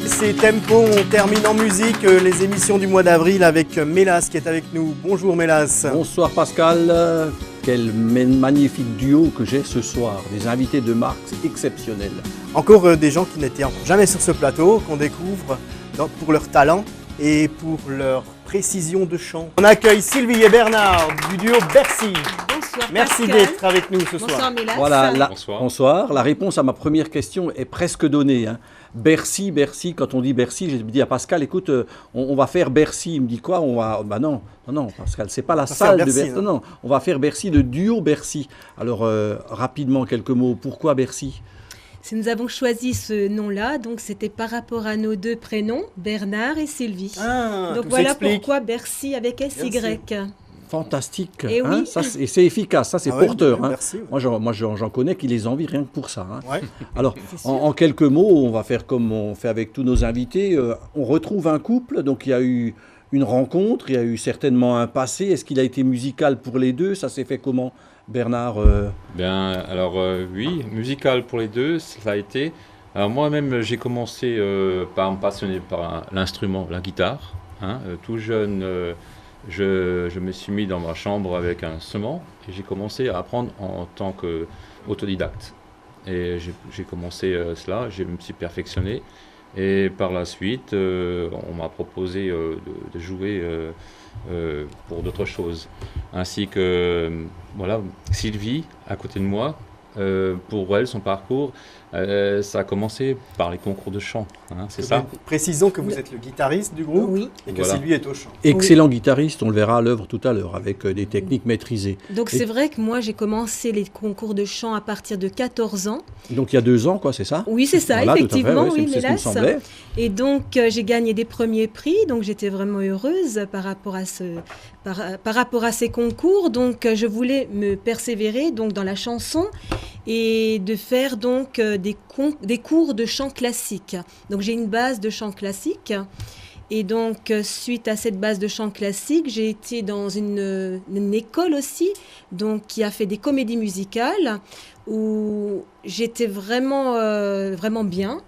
c'est Tempo, on termine en musique les émissions du mois d'avril avec Mélas qui est avec nous. Bonjour Mélas. Bonsoir Pascal, quel magnifique duo que j'ai ce soir, des invités de marque exceptionnels. Encore des gens qui n'étaient jamais sur ce plateau, qu'on découvre pour leur talent et pour leur précision de chant. On accueille Sylvie et Bernard du duo Bercy. Bonsoir Merci Pascal. d'être avec nous ce soir. Bonsoir Mélas. Voilà, bonsoir. La réponse à ma première question est presque donnée. Bercy, quand on dit Bercy, j'ai dit à Pascal, écoute, on va faire Bercy. Il me dit quoi? Non, Pascal, c'est pas la salle de Bercy. Non, on va faire Bercy, le duo Bercy. Alors, rapidement, quelques mots. Pourquoi Bercy? Si nous avons choisi ce nom-là, donc c'était par rapport à nos deux prénoms, Bernard et Sylvie. Donc voilà pourquoi Bercy avec SY. Fantastique, et oui. Et c'est efficace, ça c'est porteur. Merci, ouais. Moi j'en connais qui les envient rien que pour ça. Ouais. Alors en quelques mots, on va faire comme on fait avec tous nos invités. On retrouve un couple, donc il y a eu une rencontre, il y a eu certainement un passé. Est-ce qu'il a été musical pour les deux? Ça s'est fait comment, Bernard? Oui, musical pour les deux, ça a été. Alors moi-même j'ai commencé par me passionner par l'instrument, la guitare. Tout jeune. Je me suis mis dans ma chambre avec un instrument et j'ai commencé à apprendre en tant qu'autodidacte. Et j'ai commencé cela, je me suis perfectionné et par la suite, on m'a proposé de jouer pour d'autres choses. Ainsi que Sylvie, à côté de moi, pour elle, son parcours, ça a commencé par les concours de chant, c'est ça. Précisons que vous êtes le guitariste du groupe et que Sylvie est au chant. Excellent guitariste, on le verra à l'œuvre tout à l'heure, avec des techniques maîtrisées. Donc c'est vrai que moi j'ai commencé les concours de chant à partir de 14 ans. Donc il y a 2 ans, quoi, c'est ça? Oui, c'est ça, voilà, effectivement, tout à fait, oui, c'est ce qui me semblait. Et donc j'ai gagné des premiers prix, donc j'étais vraiment heureuse par rapport à ces concours. Donc je voulais me persévérer donc dans la chanson et de faire donc des cours de chant classique. Donc j'ai une base de chant classique et donc suite à cette base de chant classique, j'ai été dans une école aussi, donc qui a fait des comédies musicales où j'étais vraiment bien.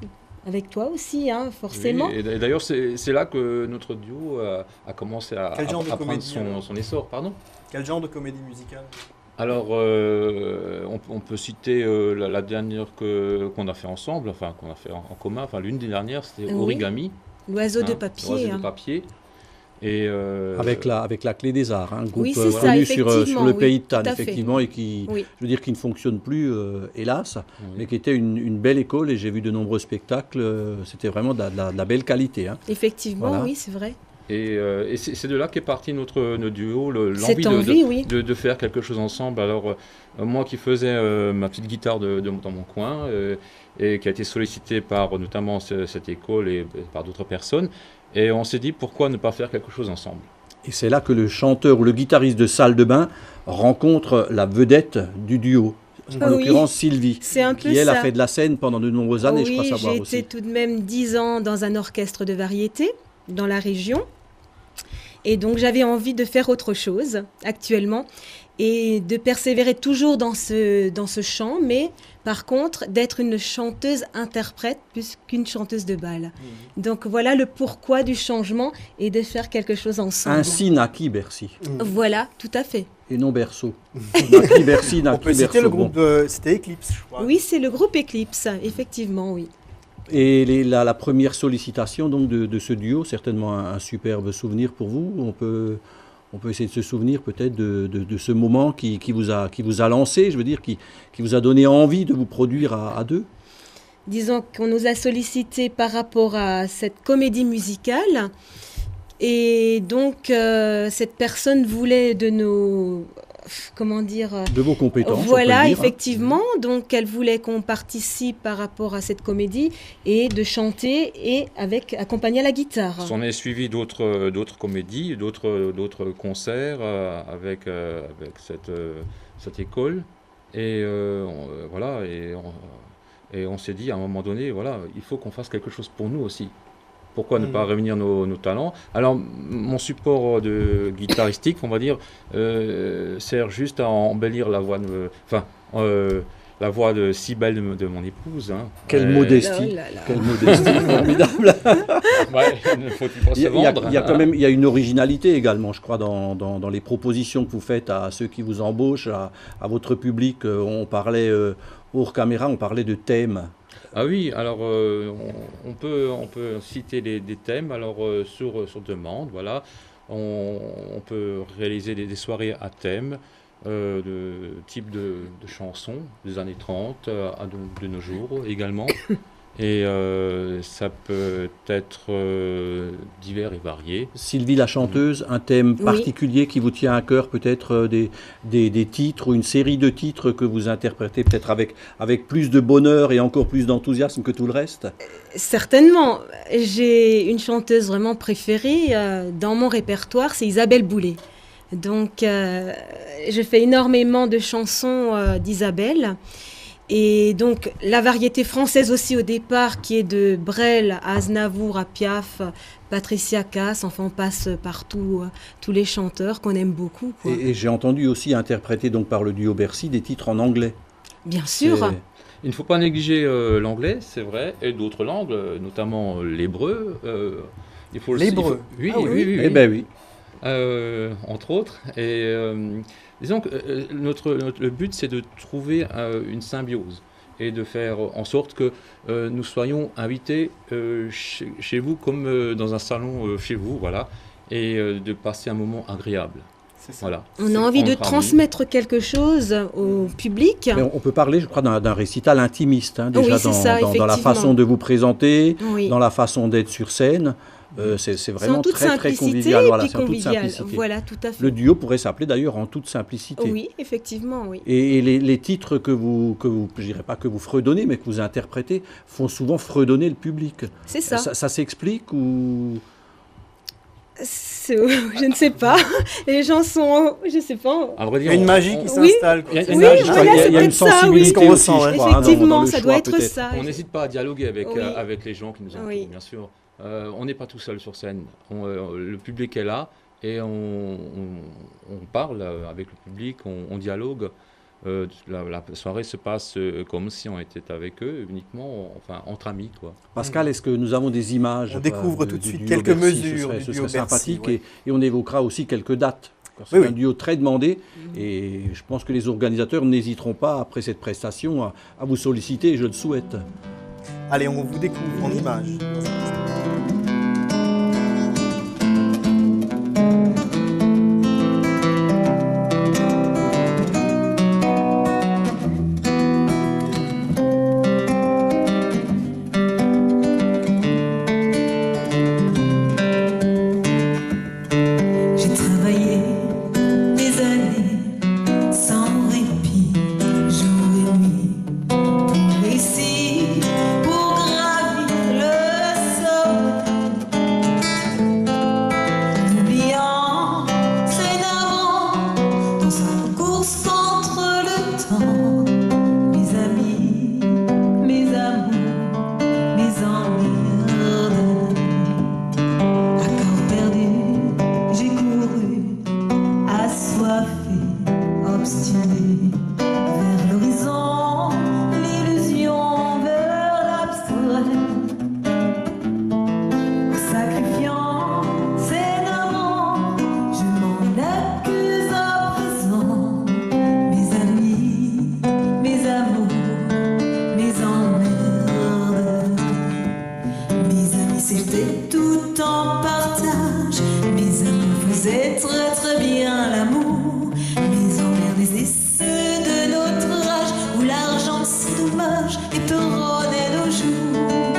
Avec toi aussi, forcément. Oui, et d'ailleurs, c'est là que notre duo a commencé à prendre son essor. Pardon ? Quel genre de comédie musicale ? Alors, on peut citer la dernière qu'on a fait ensemble, enfin qu'on a fait en commun. Enfin, l'une des dernières, c'était Origami. L'oiseau de papier. L'oiseau de papier. Et avec la Clé des Arts, un groupe connu sur le pays de Tannes, effectivement, fait. Et qui, je veux dire, qui ne fonctionne plus, hélas, mais qui était une belle école, et j'ai vu de nombreux spectacles, c'était vraiment de la belle qualité. Effectivement, voilà. Oui, c'est vrai. Et c'est de là qu'est parti notre duo, l'envie de faire quelque chose ensemble. Alors, moi qui faisais ma petite guitare dans mon coin, et qui a été sollicité par notamment cette école et par d'autres personnes, et on s'est dit pourquoi ne pas faire quelque chose ensemble. Et c'est là que le chanteur ou le guitariste de salle de bain rencontre la vedette du duo. En l'occurrence Sylvie, qui elle a fait de la scène pendant de nombreuses années, je crois savoir aussi. J'ai été tout de même 10 ans dans un orchestre de variété dans la région. Et donc j'avais envie de faire autre chose actuellement et de persévérer toujours dans ce chant, mais par contre d'être une chanteuse-interprète plus qu'une chanteuse de bal. Donc voilà le pourquoi du changement et de faire quelque chose ensemble. Ainsi naquit Bercy. Voilà, tout à fait. Et non Berceau. Naquit Bercy, naquit On peut citer le groupe, c'était Eclipse, je crois. Oui, c'est le groupe Eclipse, effectivement, oui. Et la première sollicitation donc de ce duo, certainement un superbe souvenir pour vous. On peut essayer de se souvenir peut-être de ce moment qui vous a lancé, je veux dire, qui vous a donné envie de vous produire à deux. Disons qu'on nous a sollicité par rapport à cette comédie musicale. Et donc, cette personne voulait de nos... Comment dire, de vos compétences. Voilà, effectivement. Donc, elle voulait qu'on participe par rapport à cette comédie et de chanter et accompagner à la guitare. On est suivi d'autres comédies, d'autres concerts avec cette école. Et et on s'est dit à un moment donné, voilà, il faut qu'on fasse quelque chose pour nous aussi. Pourquoi ne pas réunir nos talents? Alors, mon support de guitaristique, on va dire, sert juste à embellir la voix. la voix si belle de mon épouse. Hein. Quelle modestie, oh là là. quelle modestie, formidable. Ouais, il ne faut-il pas se vendre. Il y a quand même, il y a une originalité également, je crois, dans les propositions que vous faites à ceux qui vous embauchent, à votre public. On parlait, hors caméra, on parlait de thèmes. Ah oui, alors on peut citer des thèmes alors sur demande, voilà. On peut réaliser des soirées à thème, de type de chansons des années 30 de nos jours également. Et ça peut être divers et varié. Sylvie la chanteuse, un thème particulier qui vous tient à cœur, peut-être des titres ou une série de titres que vous interprétez peut-être avec plus de bonheur et encore plus d'enthousiasme que tout le reste? Certainement. J'ai une chanteuse vraiment préférée dans mon répertoire, c'est Isabelle Boulay. Donc, je fais énormément de chansons d'Isabelle. Et donc, la variété française aussi au départ, qui est de Brel à Aznavour, à Piaf, Patricia Cass, enfin on passe partout, tous les chanteurs qu'on aime beaucoup, quoi. Et j'ai entendu aussi interpréter donc par le duo Bercy des titres en anglais. Bien sûr. Il ne faut pas négliger l'anglais, c'est vrai, et d'autres langues, notamment l'hébreu. L'hébreu. Oui, ah, oui. oui, oui, oui. Eh ben oui. Entre autres. Et disons que le but, c'est de trouver une symbiose et de faire en sorte que nous soyons invités chez vous comme dans un salon chez vous, voilà, et de passer un moment agréable. C'est ça. Voilà. On a envie de transmettre quelque chose au public. Mais on peut parler, je crois, d'un récital intimiste, hein, déjà Oui, c'est ça, dans la façon de vous présenter, Oui. dans la façon d'être sur scène. C'est vraiment en toute très, très simplicité convivial. et Voilà, puis c'est en toute convivial. simplicité. Voilà, tout à fait. Le duo pourrait s'appeler d'ailleurs En toute simplicité. Oui, effectivement, oui. Et les titres que vous, je dirais pas que vous fredonnez, mais que vous interprétez, font souvent fredonner le public. C'est ça. Ça s'explique ou... Je ne sais pas. Les chansons, je ne sais pas. À vrai Il y dire, a une magie qui s'installe. il y a Oui, une magie, voilà, il y a une c'est peut-être ça, sensibilité oui. aussi, Ce qu'on ressent, je crois, Effectivement, dans le ça choix, doit être peut-être. ça. on n'hésite pas à dialoguer avec, Oui. avec les gens qui nous entourent, Oui. bien sûr. On n'est pas tout seul sur scène. Le public est là et on parle avec le public, on dialogue. La soirée se passe comme si on était avec eux, uniquement, enfin, entre amis, quoi. Pascal, est-ce que nous avons des images? On découvre tout de du suite duo quelques Bercy, mesures ce du serait duo sympathique, Bercy, et on évoquera aussi quelques dates. C'est Oui, un oui. duo très demandé et je pense que les organisateurs n'hésiteront pas, après cette prestation, à vous solliciter, et je le souhaite. Allez, on vous découvre en images. J'ai travaillé des années sans répit, jour et nuit, pour réussir, pour gravir le sommet. Oubliant, s'énervant dans sa course contre le temps. Mes amis, mes amours, mes emmerdes. À corps perdu, j'ai couru, assoiffé, obstiné, vers l'horizon, l'illusion, vers l'abstrait. Sacrifiant, s'énervant, je m'en accuse à présent. Mes amis, mes amours, mes emmerdes. Mes amis, c'était tout en partage. Mes amis faisaient très très bien l'amour. Mes emmerdes et ceux de notre âge, où l'argent c'est dommage et perronnait nos jours.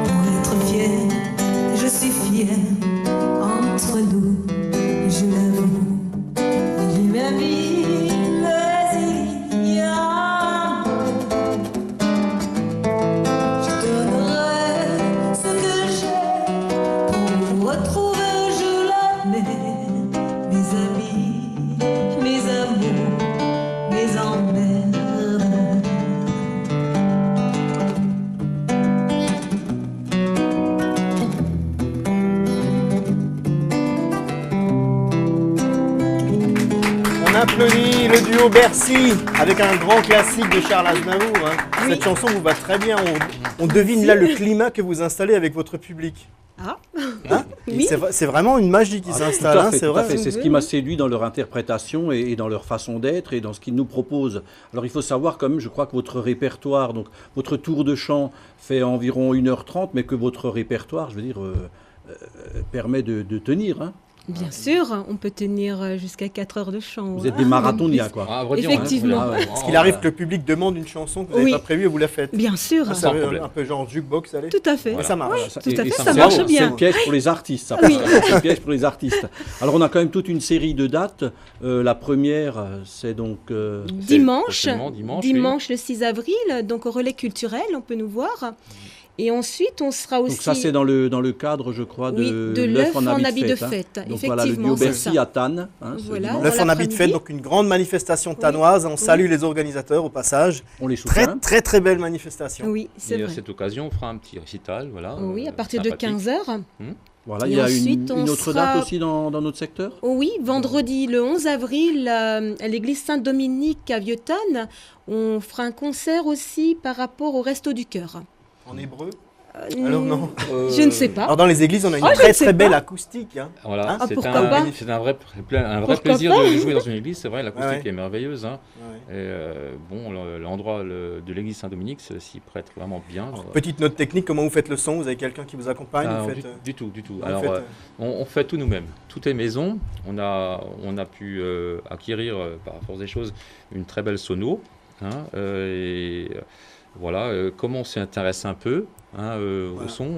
Pour être fier, je suis fier. Entre nous, je l'avoue, j'ai ma vie, mais il y a un je donnerai ce que j'ai pour retrouver, je l'admets, mes amis, mes amours, mes emmerdes. On applaudit le le duo Bercy avec un grand classique de Charles Aznavour. Hein. Oui. Cette chanson vous va très bien. On devine là le climat que vous installez avec votre public. Ah, Hein oui. C'est vraiment une magie qui Ah, s'installe, tout à hein, fait, c'est tout à vrai. fait. C'est ce qui m'a séduit dans leur interprétation et dans leur façon d'être et dans ce qu'ils nous proposent. Alors il faut savoir quand même, je crois que votre répertoire, donc votre tour de chant fait environ 1h30, mais que votre répertoire, je veux dire, permet de tenir. Hein. Bien sûr, on peut tenir jusqu'à 4 heures de chant. Vous êtes des marathoniens, quoi. Ah, à vrai dire, Effectivement. hein, voilà. Est-ce qu'il arrive que le public demande une chanson que vous n'avez Oui. pas prévue et vous la faites? Bien sûr, Ça, Sans c'est problème. un peu genre jukebox, allez. tout à fait. Ça marche. Voilà, tout à fait, ça c'est- marche c'est bien. le piège pour les artistes, ça. Oui. C'est le piège pour les artistes. Alors on a quand même toute une série de dates. La première, c'est donc... Dimanche, prochainement, dimanche, le 6 avril, donc au Relais culturel, on peut nous voir. Et ensuite, on sera aussi... Donc ça, c'est dans le cadre, je crois, Oui, de l'œuf en habit de fête. Donc voilà, le duo Effectivement, c'est Bercy ça. à Tannes. Hein, ce Voilà. dimanche. L'œuf Dans en habit de fête, l'après-midi. donc une grande manifestation tannoise. On salue les organisateurs au passage. On les Très soutient. très très belle manifestation. Oui, c'est Et à vrai. cette occasion, on fera un petit récital. Voilà, Oui, à partir de sympathique. 15h. Voilà, Et il y a ensuite, une on autre sera- date aussi dans notre secteur. Oui, vendredi le 11 avril, à l'église Saint-Dominique à Vieux-Tannes, on fera un concert aussi par rapport au Resto du Cœur. En hébreu? Alors non. Je ne sais pas. Alors dans les églises, on a une Ah, je très ne sais très belle pas. acoustique. Hein. Voilà, Hein, c'est pourquoi pas un vrai Pourquoi plaisir pas de jouer dans une église. C'est vrai, l'acoustique Ouais. est merveilleuse. Hein. Ouais. Et bon, l'endroit de l'église Saint-Dominique s'y prête vraiment bien. Alors, petite note technique, comment vous faites le son? Vous avez quelqu'un qui vous accompagne? Ah, Vous faites, du tout, du tout. vous Alors, faites, on fait tout nous-mêmes. Tout est maison. On a pu acquérir, par force des choses, une très belle sono. Hein, voilà, comme on s'y intéresse un peu hein, Voilà. au son,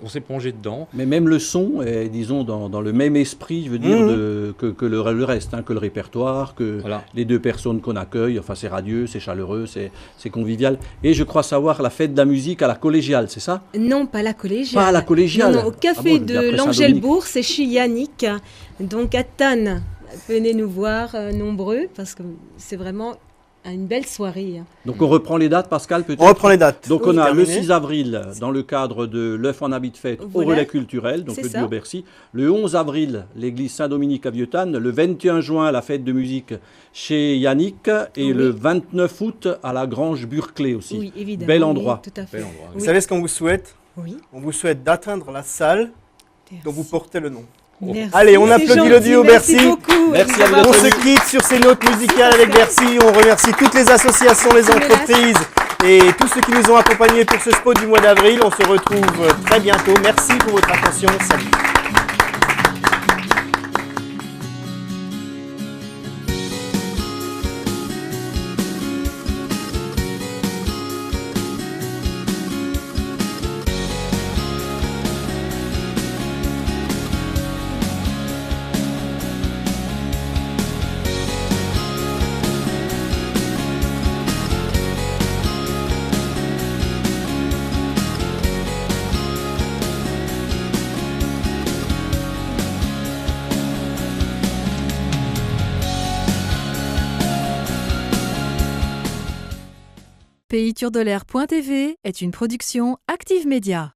on s'est plongé dedans. Mais même le son est, disons, dans le même esprit, je veux dire, Mhm. que le reste, hein, que le répertoire, que Voilà. les deux personnes qu'on accueille. Enfin, c'est radieux, c'est chaleureux, c'est convivial. Et je crois savoir la fête de la musique à la collégiale, c'est ça? Non, pas la collégiale. Pas à la collégiale. Non, non, au Ah café bon, je dis de après l'Angèle-Bourg, c'est chez Yannick, donc à Tannes. Venez nous voir nombreux, parce que c'est vraiment une belle soirée. Donc on reprend les dates, Pascal, peut-être? On reprend les dates. Donc Oui, on a le terminé. 6 avril dans le cadre de l'œuf en habit de fête au Voilà. relais culturel, donc C'est le ça. duo Bercy. Le 11 avril, l'église Saint-Dominique à Vieux-Tannes. Le 21 juin, la fête de musique chez Yannick. Et Oui. le 29 août, à la Grange Burclay aussi. Oui, évidemment. Bel oui, endroit. tout à fait. Bel endroit, Vous Oui. savez ce qu'on vous souhaite? Oui. On vous souhaite d'atteindre la salle dont vous portez le nom. Merci. Allez, on C'est applaudit le gentil, duo merci Bercy. beaucoup. Merci de à vous nous On avoir- se quitte sur ces notes musicales avec Bercy. On remercie toutes les associations, les entreprises et tous ceux qui nous ont accompagnés pour ce spot du mois d'avril. On se retrouve très bientôt. Merci pour votre attention. Salut. PayTourDolaire.tv est une production Active Media.